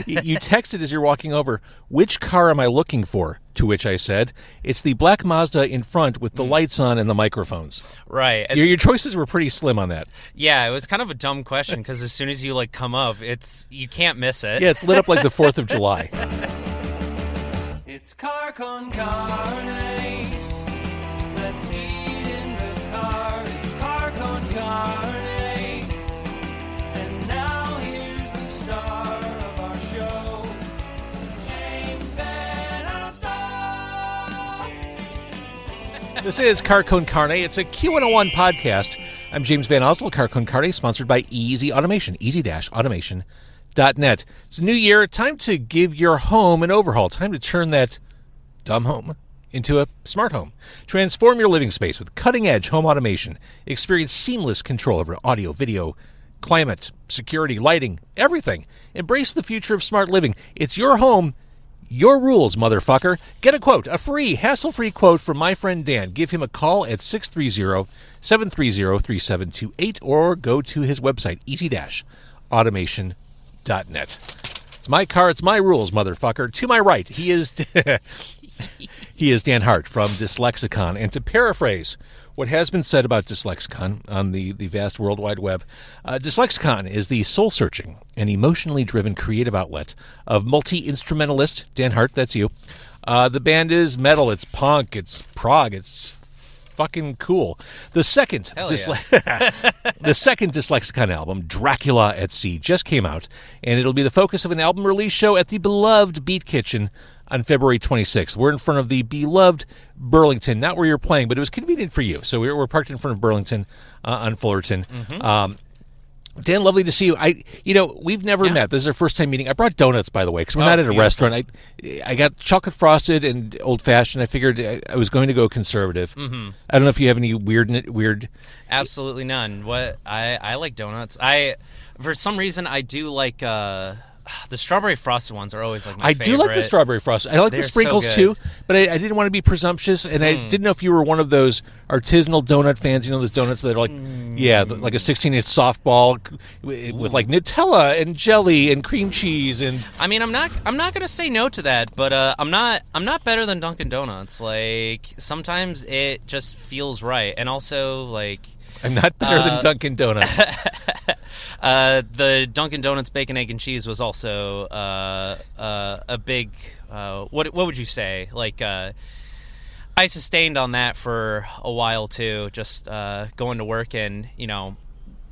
You texted as you're walking over, which car am I looking for? To which I said, it's the black Mazda in front with the lights on and the microphones. Right. Your choices were pretty slim on that. Yeah, it was kind of a dumb question because as soon as you come up, you can't miss it. Yeah, it's lit up like the 4th of July. It's car con carne. Let's eat in the car. It's car con carne. And now here's the star of our show, James Van Osdol. This is Car Con Carne. It's a Q101 podcast. I'm James Van Osdol. Car Con Carne, sponsored by Easy Automation, easy-automation.net. It's a new year. Time to give your home an overhaul. Time to turn that dumb home into a smart home. Transform your living space with cutting-edge home automation. Experience seamless control over audio, video, climate, security, lighting, everything. Embrace the future of smart living. It's your home, your rules, motherfucker. Get a quote, a free, hassle-free quote from my friend Dan. Give him a call at 630-730-3728 or go to his website, easy-automation.net. It's my car, it's my rules, motherfucker. To my right, he is Dan Hart from Dyslexicon. And to paraphrase what has been said about Dyslexicon on the vast World Wide Web, Dyslexicon is the soul-searching and emotionally driven creative outlet of multi-instrumentalist Dan Hart. That's you. The band is metal, it's punk, it's prog, it's fucking cool. The second Dyslexicon album, Dracula at Sea, just came out, and it'll be the focus of an album release show at the beloved Beat Kitchen on February 26th. We're in front of the beloved Burlington, not where you're playing, but it was convenient for you. So we're parked in front of Burlington on Fullerton. Mm-hmm. Dan, lovely to see you. We've never met. This is our first time meeting. I brought donuts, by the way, because we're not at a restaurant. I got chocolate frosted and old fashioned. I figured I was going to go conservative. Mm-hmm. I don't know if you have any weird. Absolutely none. What I like donuts. For some reason I do like the strawberry frosted ones are always like my favorite. I do like the strawberry frosted. I like the sprinkles too, but I didn't want to be presumptuous, and I didn't know if you were one of those artisanal donut fans. You know, those donuts that are like, like a 16-inch softball with like Nutella and jelly and cream cheese. And I mean, I'm not gonna say no to that, but I'm not better than Dunkin' Donuts. Like sometimes it just feels right, and also like I'm not better than Dunkin' Donuts. The Dunkin' Donuts bacon, egg, and cheese was also a big. What would you say? Like I sustained on that for a while too. Just going to work and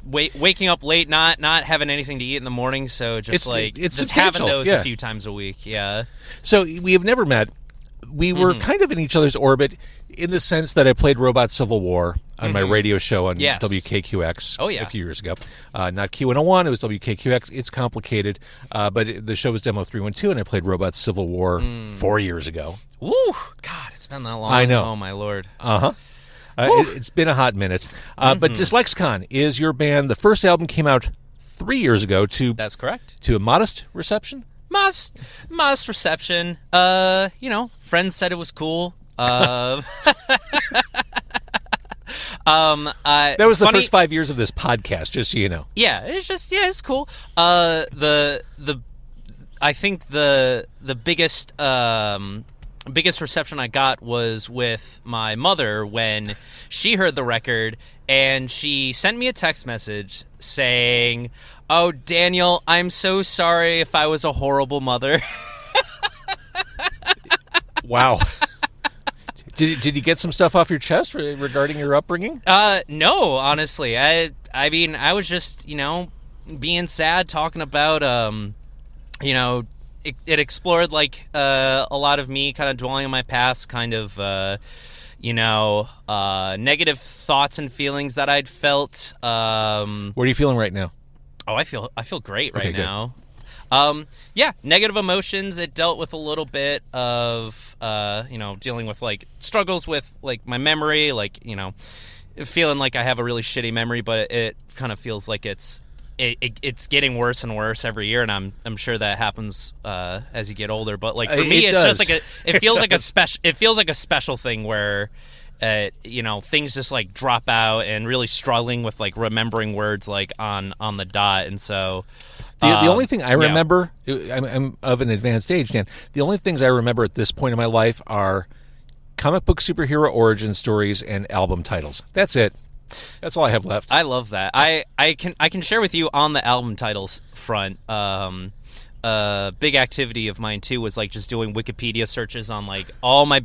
waking up late, not having anything to eat in the morning. So just having those a few times a week. Yeah. So we have never met. We were kind of in each other's orbit in the sense that I played Robot Civil War on my radio show on WKQX a few years ago. Not Q101, it was WKQX. It's complicated, but the show was Demo 312, and I played Robot Civil War 4 years ago. Woo! God, it's been that long. I know. Oh, my Lord. Uh-huh. It's been a hot minute. But Dyslexicon is your band. The first album came out 3 years ago That's correct. To a modest reception. Modest reception. Friends said it was cool. That was the first 5 years of this podcast, just so you know. Yeah, it's cool. I think the biggest reception I got was with my mother when she heard the record, and she sent me a text message saying, "Oh, Daniel, I'm so sorry if I was a horrible mother." Wow. Did you get some stuff off your chest regarding your upbringing? No, honestly. I mean, I was just, being sad, talking about, it explored, like, a lot of me kind of dwelling on my past, kind of, negative thoughts and feelings that I'd felt. What are you feeling right now? Oh, I feel great right now. Negative emotions. It dealt with a little bit of, dealing with like struggles with like my memory, like, feeling like I have a really shitty memory, but it kind of feels like it's getting worse and worse every year, and I'm sure that happens as you get older. But like for me, it's just like it feels like a special thing where things just like drop out, and really struggling with like remembering words like on the dot, and so The only thing I remember, I'm of an advanced age, Dan. The only things I remember at this point in my life are comic book superhero origin stories and album titles. That's it. That's all I have left. I love that. I can share with you on the album titles front. Big activity of mine too was like just doing Wikipedia searches on like all the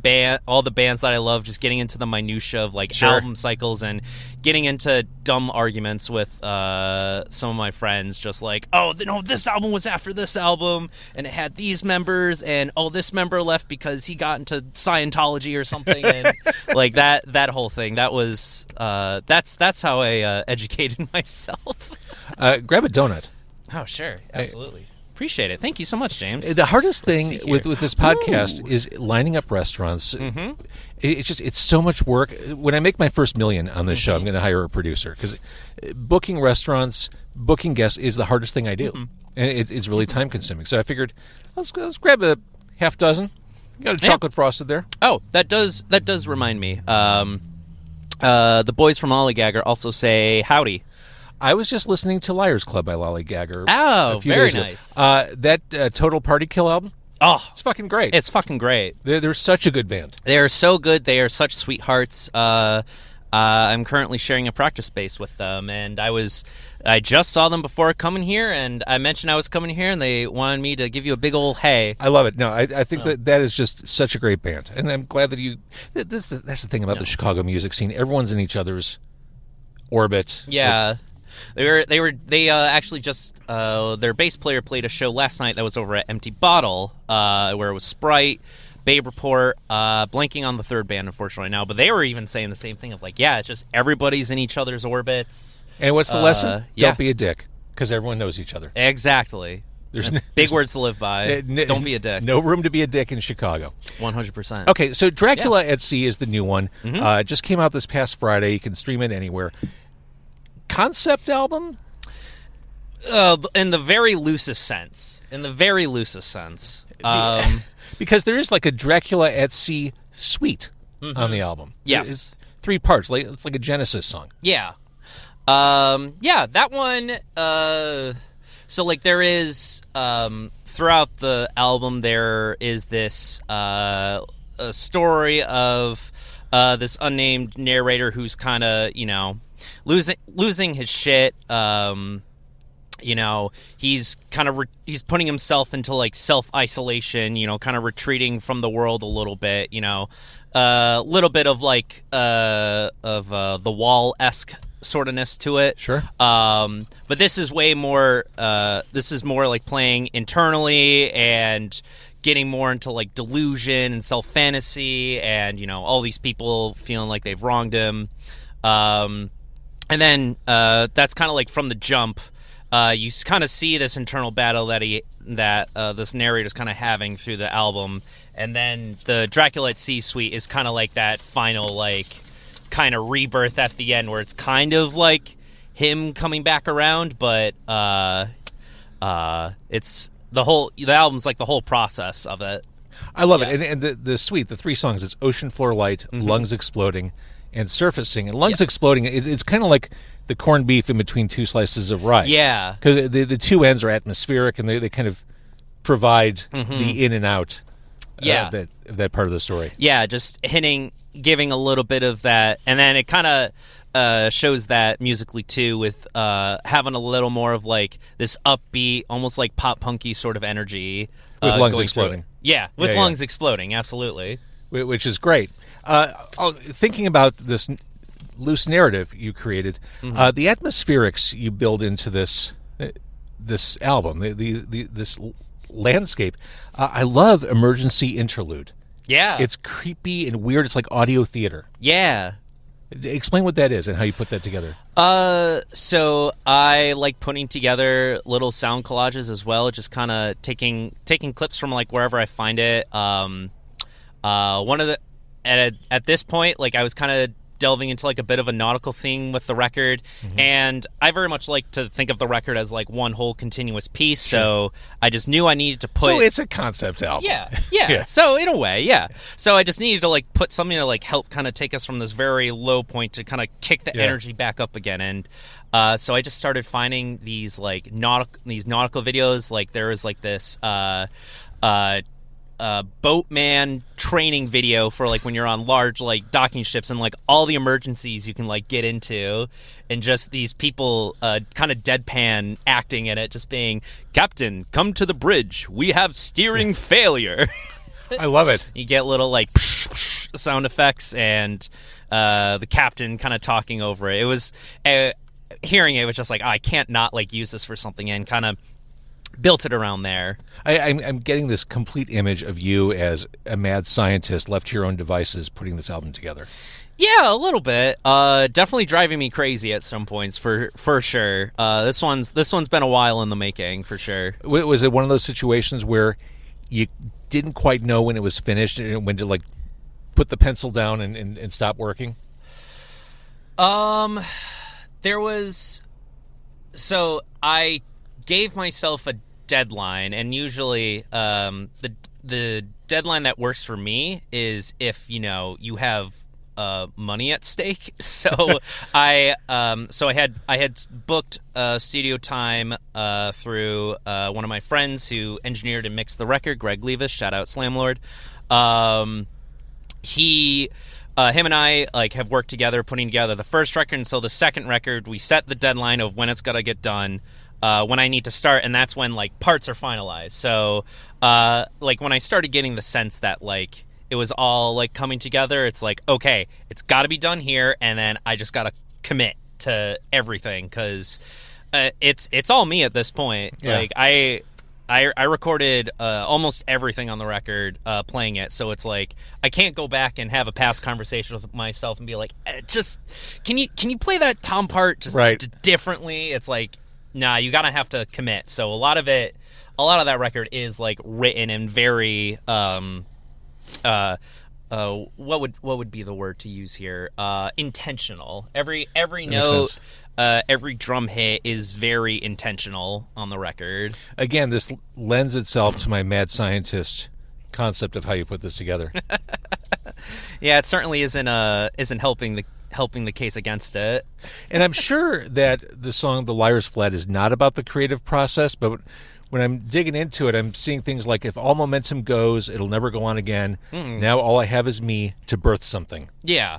bands that I love, just getting into the minutia of like album cycles and getting into dumb arguments with some of my friends, just like, oh, no, this album was after this album and it had these members, and oh, this member left because he got into Scientology or something, and like that whole thing. That was that's how I educated myself. Grab a donut. Oh, sure, absolutely. Appreciate it. Thank you so much, James. The hardest thing with this podcast is lining up restaurants. Mm-hmm. It's so much work. When I make my first $1 million on this show, I'm going to hire a producer, because booking restaurants, booking guests is the hardest thing I do, and it's really time consuming. So I figured let's grab a half dozen. You got a chocolate frosted there. Oh, that does remind me. The boys from Lollygagger also say howdy. I was just listening to Liars Club by Lollygagger. Oh, a few very days ago. nice. That Total Party Kill album. Oh, it's fucking great. It's fucking great. They're such a good band. They are so good. They are such sweethearts. I'm currently sharing a practice space with them, and I just saw them before coming here, and I mentioned I was coming here, and they wanted me to give you a big old hey. I love it. No, I think that is just such a great band, and I'm glad that you. That's the thing about the Chicago music scene. Everyone's in each other's orbit. Yeah. They actually just their bass player played a show last night that was over at Empty Bottle, where it was Sprite, Babe Report, blanking on the third band unfortunately now, but they were even saying the same thing of like, yeah, it's just everybody's in each other's orbits. And what's the lesson? Yeah. Don't be a dick, because everyone knows each other. Exactly. There's big words to live by. Don't be a dick. No room to be a dick in Chicago. 100%. Okay, so Dracula at Sea is the new one. Mm-hmm. Just came out this past Friday. You can stream it anywhere. Concept album? In the very loosest sense. Because there is like a Dracula at Sea suite on the album. Yes. It's 3 parts. It's like a Genesis song. Yeah. That one, so like there is, throughout the album there is this, a story of, this unnamed narrator who's kind of, losing his shit. He's kind of he's putting himself into like self-isolation, kind of retreating from the world a little bit, a little bit of like the Wall-esque sorta-ness to it. Sure. But this is way more this is more like playing internally and getting more into like delusion and self-fantasy and all these people feeling like they've wronged him. And then that's kind of like from the jump, you kind of see this internal battle that this narrator's kind of having through the album, and then the Dracula at Sea suite is kind of like that final like kind of rebirth at the end, where it's kind of like him coming back around, but it's the album's like the whole process of it. I love it, and the suite, the 3 songs, it's Ocean Floor Light, Lungs Exploding, and Surfacing. And Lungs Exploding, it's kind of like the corned beef in between 2 slices of rye. Yeah. Because the 2 ends are atmospheric, and they kind of provide the in and out of that part of the story. Yeah, just giving a little bit of that. And then it kind of shows that musically, too, with having a little more of like this upbeat, almost like pop-punky sort of energy. With Lungs Exploding. Yeah, with Lungs Exploding, absolutely. Which is great. Thinking about this loose narrative you created, the atmospherics you build into this album, this landscape. I love Emergency Interlude. Yeah, it's creepy and weird. It's like audio theater. Yeah. Explain what that is and how you put that together. So I like putting together little sound collages as well, just kind of taking clips from like wherever I find it. One of the at this point, like I was kind of delving into like a bit of a nautical theme with the record, and I very much like to think of the record as like one whole continuous piece. So I just knew I needed to put. So it's a concept album. Yeah. So in a way, yeah. So I just needed to like put something to like help kind of take us from this very low point to kind of kick the energy back up again, and so I just started finding these like nautical videos. Like there was like this boatman training video for like when you're on large like docking ships and like all the emergencies you can like get into, and just these people kind of deadpan acting in it, just being, "Captain, come to the bridge, we have steering failure." I love it. You get little like sound effects and the captain kind of talking over it. It was hearing it was just like, oh, I can't not like use this for something, and kind of built it around there. I'm getting this complete image of you as a mad scientist left to your own devices putting this album together. Yeah, a little bit. Definitely driving me crazy at some points, for sure. This one's been a while in the making, for sure. Was it one of those situations where you didn't quite know when it was finished and when to like put the pencil down and stop working? There was. So I gave myself a deadline, and usually the deadline that works for me is if you have money at stake. So I had booked studio time through one of my friends who engineered and mixed the record, Greg Levis, shout out Slamlord. Him and I like have worked together putting together the first record, and so the second record we set the deadline of when it's got to get done, when I need to start, and that's when like parts are finalized. So like when I started getting the sense that like it was all like coming together, it's like, okay, it's got to be done here, and then I just got to commit to everything, because it's all me at this point. Yeah. Like I recorded almost everything on the record playing it, so it's like I can't go back and have a past conversation with myself and be like, just can you play that tom part just differently? It's like, nah, you gotta have to commit. So a lot of that record is like written in very what would be the word to use here? Intentional. Every note. Every drum hit is very intentional on the record. Again, this lends itself to my mad scientist concept of how you put this together. Yeah, it certainly isn't helping the case against it. And I'm sure that the song "The Liar's Flat" is not about the creative process, but when I'm digging into it, I'm seeing things like, if all momentum goes, it'll never go on again. Now all I have is me to birth something. Yeah.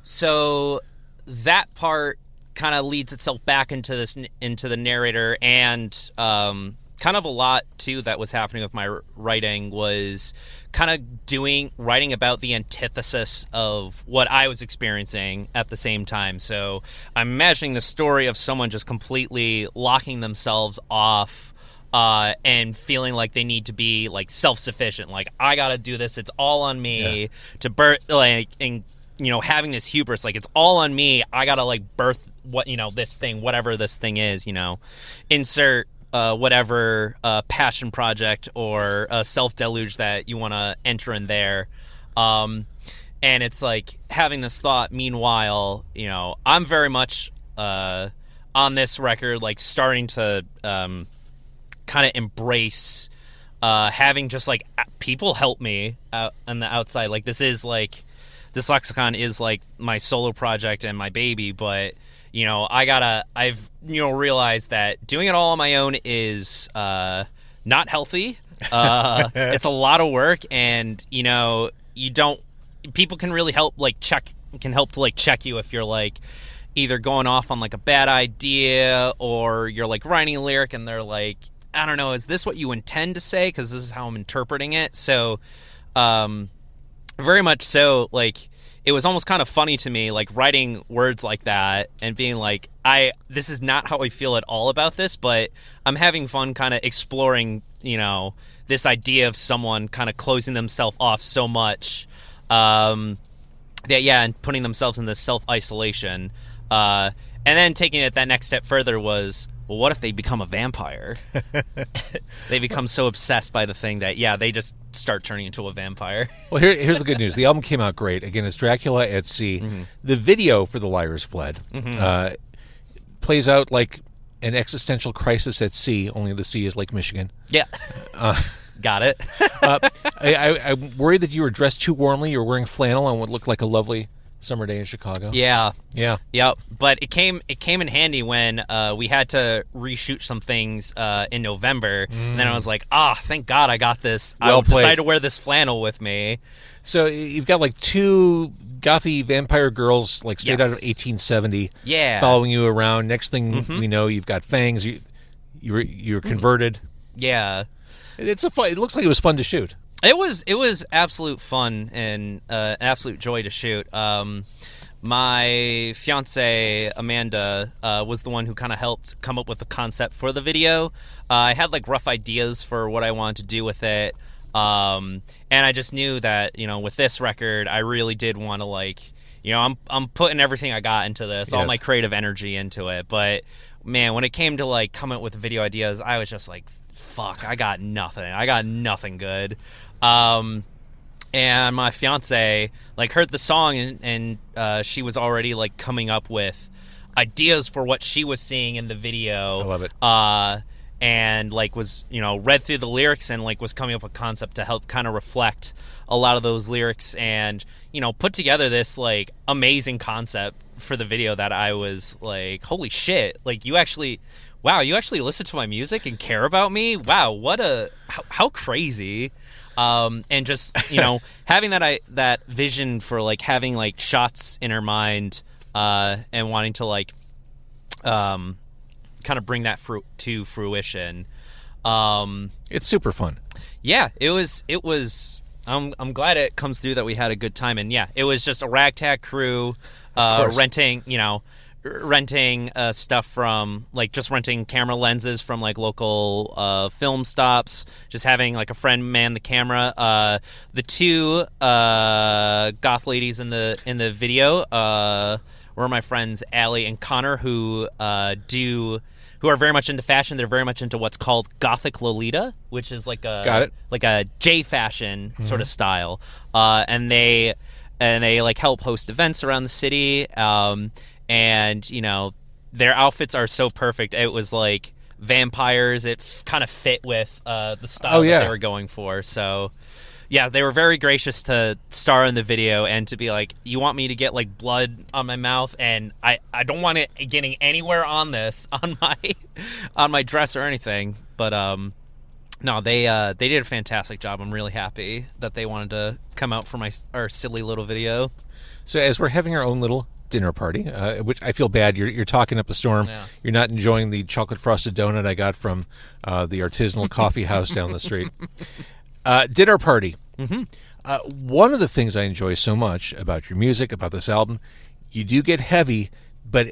So that part kind of leads itself back into the narrator, and kind of a lot too that was happening with my writing was kind of writing about the antithesis of what I was experiencing at the same time. So I'm imagining the story of someone just completely locking themselves off and feeling like they need to be like self-sufficient, like I gotta do this, it's all on me, to birth, like, and having this hubris, like it's all on me, I gotta like birth what this thing, whatever this thing is, insert whatever passion project or self-deluge that you want to enter in there. And it's like having this thought, meanwhile, I'm very much on this record like starting to kind of embrace having just like people help me out on the outside. Like this is like Dyslexicon is like my solo project and my baby, but I've realized that doing it all on my own is not healthy. It's a lot of work, and people can really help to check you if you're like either going off on like a bad idea, or you're like writing a lyric and they're like, I don't know, is this what you intend to say? Because this is how I'm interpreting it. So very much so, like, it was almost kind of funny to me, like, writing words like that and being like, this is not how I feel at all about this, but I'm having fun kind of exploring, this idea of someone kind of closing themselves off so much, and putting themselves in this self-isolation. And then taking it that next step further was, well, what if they become a vampire? They become so obsessed by the thing that, they just start turning into a vampire. Well, here's the good news. The album came out great. Again, it's Dracula at Sea. Mm-hmm. The video for The Liars Fled plays out like an existential crisis at sea, only the sea is Lake Michigan. Yeah. Got it. I'm worried that you were dressed too warmly. You were wearing flannel on what looked like a lovely summer day in Chicago. Yeah. Yeah. But it came in handy when we had to reshoot some things in November. And then I was like, thank God I got this. Well I decided to wear this flannel with me. So you've got like two gothy vampire girls, like straight out of 1870, following you around. Next thing we know, you've got fangs. You're converted. Yeah. It looks like it was fun to shoot. It was absolute fun and an absolute joy to shoot. My fiance Amanda was the one who kind of helped come up with the concept for the video. I had like rough ideas for what I wanted to do with it, and I just knew that with this record I really did want to I'm putting everything I got into this, all my creative energy into it. But man, when it came to like coming up with video ideas, I was just like, fuck, I got nothing good. And my fiance like heard the song and she was already like coming up with ideas for what she was seeing in the video. I love it. And like was read through the lyrics and like was coming up with a concept to help kind of reflect a lot of those lyrics and put together this like amazing concept for the video that I was like, holy shit, like you actually listen to my music and care about me. Wow, how crazy. And just having that vision for like having like shots in her mind and wanting to like kind of bring that to fruition. It's super fun. Yeah, it was I'm glad it comes through that we had a good time. And it was just a ragtag crew renting stuff from like just renting camera lenses from like local film stops, just having like a friend man the camera. The two goth ladies in the video were my friends Allie and Connor, who are very much into fashion. They're very much into what's called Gothic Lolita, which is like a J fashion sort of style. And they like help host events around the city. And their outfits are so perfect. It was like vampires. It kind of fit with the style that they were going for. So they were very gracious to star in the video and to be like, you want me to get like blood on my mouth, and I don't want it getting anywhere on this on my dress or anything. But no, they did a fantastic job. I'm really happy that they wanted to come out for our silly little video. So as we're having our own little dinner party, which I feel bad. You're talking up a storm. Yeah. You're not enjoying the chocolate frosted donut I got from the artisanal coffee house down the street. Dinner party. One of the things I enjoy so much about your music, about this album, you do get heavy, but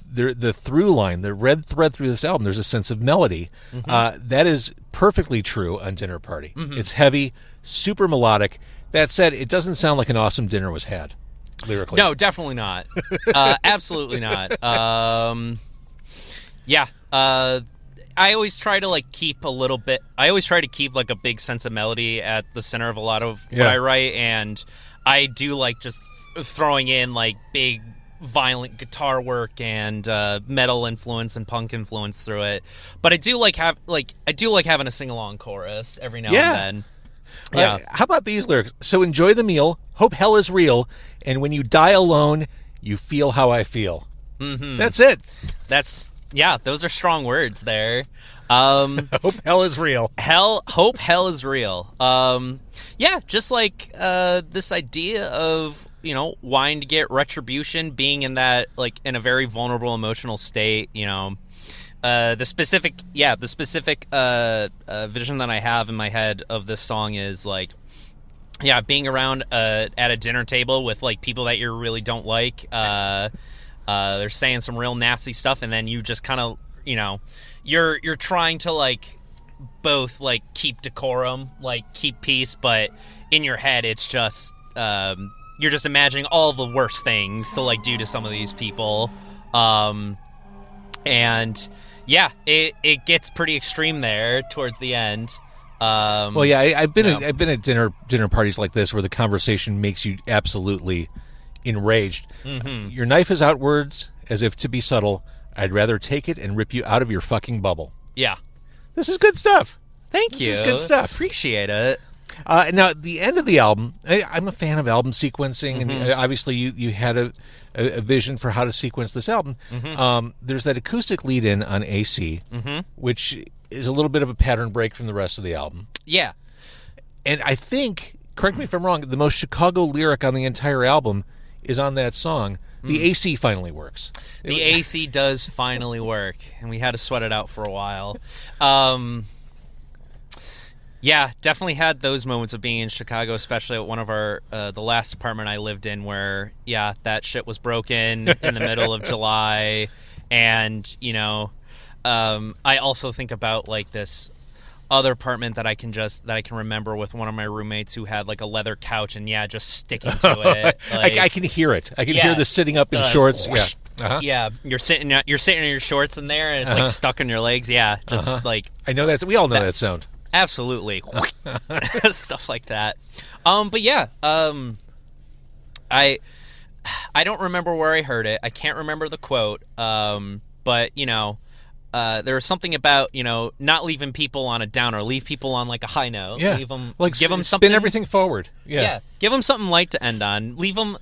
the through line, the red thread through this album, there's a sense of melody. That is perfectly true on Dinner Party. It's heavy, super melodic. That said, it doesn't sound like an awesome dinner was had. Lyrically. No, definitely not. Absolutely not. I always try to like keep a little bit. I always try to keep like a big sense of melody at the center of a lot of what I write, and I do like just throwing in like big, violent guitar work and metal influence and punk influence through it. But I do like having a sing along chorus every now and then. Yeah. How about these lyrics? So enjoy the meal, hope hell is real, and when you die alone, you feel how I feel. That's it. Those are strong words there. Hope hell is real. Hope hell is real. Just like this idea of wanting to get retribution, being in that like in a very vulnerable emotional state. The specific vision that I have in my head of this song is like, being around at a dinner table with like people that you really don't like. They're saying some real nasty stuff, and then you just kind of, you're trying to like both like keep decorum, like keep peace, but in your head it's just you're just imagining all the worst things to like do to some of these people, and Yeah, it gets pretty extreme there towards the end. Well, yeah, I've been at dinner parties like this where the conversation makes you absolutely enraged. Mm-hmm. Your knife is outwards, as if to be subtle. I'd rather take it and rip you out of your fucking bubble. Yeah. This is good stuff. Thank you. This is good stuff. Appreciate it. Now, at the end of the album, I'm a fan of album sequencing, and obviously you had a vision for how to sequence this album. There's that acoustic lead-in on AC, which is a little bit of a pattern break from the rest of the album. Yeah. And I think, correct me if I'm wrong, the most Chicago lyric on the entire album is on that song. The AC finally works. The AC does finally work, and we had to sweat it out for a while. Yeah, definitely had those moments of being in Chicago, especially at one of our the last apartment I lived in, where that shit was broken in the middle of July, and I also think about like this other apartment that I can remember with one of my roommates who had like a leather couch and just sticking to it. Like, I can hear it. I can hear the sitting up in shorts. Whoosh. Yeah. Yeah, you're sitting in your shorts in there, and it's like stuck in your legs. Yeah, just like I know we all know that sound. Absolutely, stuff like that. But yeah, I don't remember where I heard it. I can't remember the quote. But there was something about not leaving people on a downer, leave people on like a high note. Yeah, leave them, like give them something, spin everything forward. Yeah, give them something light to end on. Leave them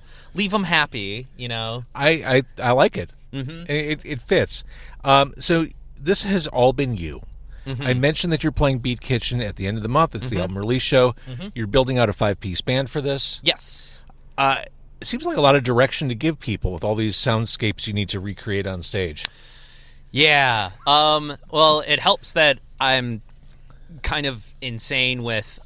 happy. I like it. Mm-hmm. It fits. So this has all been you. Mm-hmm. I mentioned that you're playing Beat Kitchen at the end of the month. It's the album release show. Mm-hmm. You're building out a 5-piece band for this. Yes. It seems like a lot of direction to give people with all these soundscapes you need to recreate on stage. Yeah. Well, it helps that I'm kind of insane with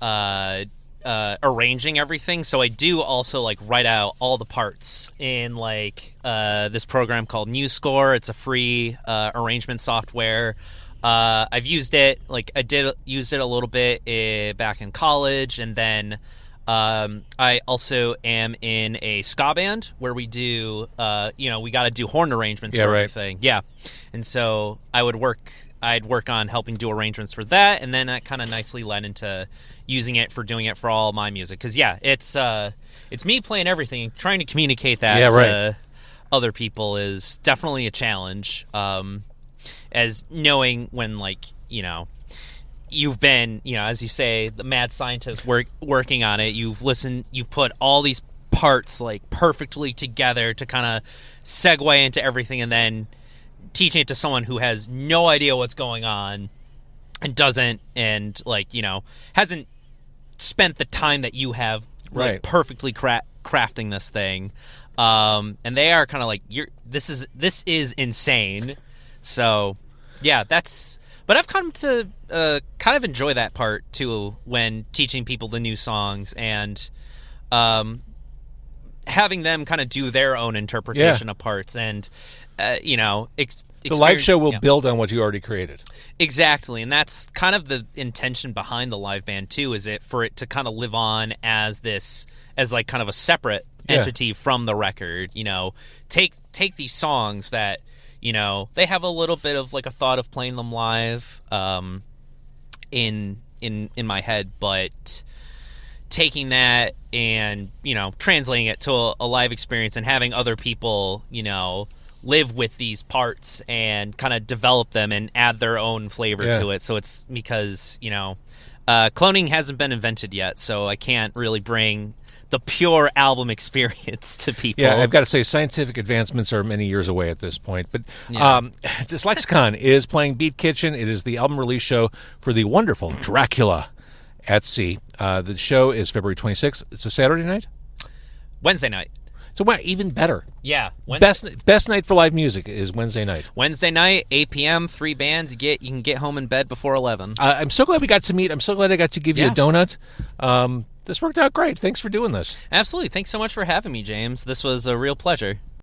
arranging everything, so I do also like write out all the parts in like this program called MuseScore. It's a free arrangement software. I've used it, like I used it a little bit back in college, and then I also am in a ska band where we do, we got to do horn arrangements for everything. Yeah, and so I'd work on helping do arrangements for that, and then that kind of nicely led into using it for doing it for all my music. Because it's me playing everything, trying to communicate that to other people is definitely a challenge. As knowing when, like, you've been, as you say, the mad scientist working on it, you've put all these parts, like, perfectly together to kind of segue into everything, and then teaching it to someone who has no idea what's going on and doesn't, and, like, hasn't spent the time that you have, like, perfectly crafting this thing. And they are kind of like, this is insane. So, yeah, but I've come to kind of enjoy that part too when teaching people the new songs and having them kind of do their own interpretation of parts, and the live show will build on what you already created. Exactly, and that's kind of the intention behind the live band too. Is it for it to kind of live on as like kind of a separate entity from the record? Take these songs that. They have a little bit of like a thought of playing them live in my head, but taking that and, translating it to a live experience and having other people, live with these parts and kind of develop them and add their own flavor to it. So it's because, cloning hasn't been invented yet, so I can't really bring the pure album experience to people. Yeah, I've got to say, scientific advancements are many years away at this point. But Dyslexicon is playing Beat Kitchen. It is the album release show for the wonderful Dracula at Sea. The show is February 26th. It's a Saturday night? Wednesday night. So even better. Yeah. Best night for live music is Wednesday night. Wednesday night, 8 p.m., 3 bands. You can get home in bed before 11. I'm so glad we got to meet. I'm so glad I got to give you a donut. This worked out great. Thanks for doing this. Absolutely. Thanks so much for having me, James. This was a real pleasure.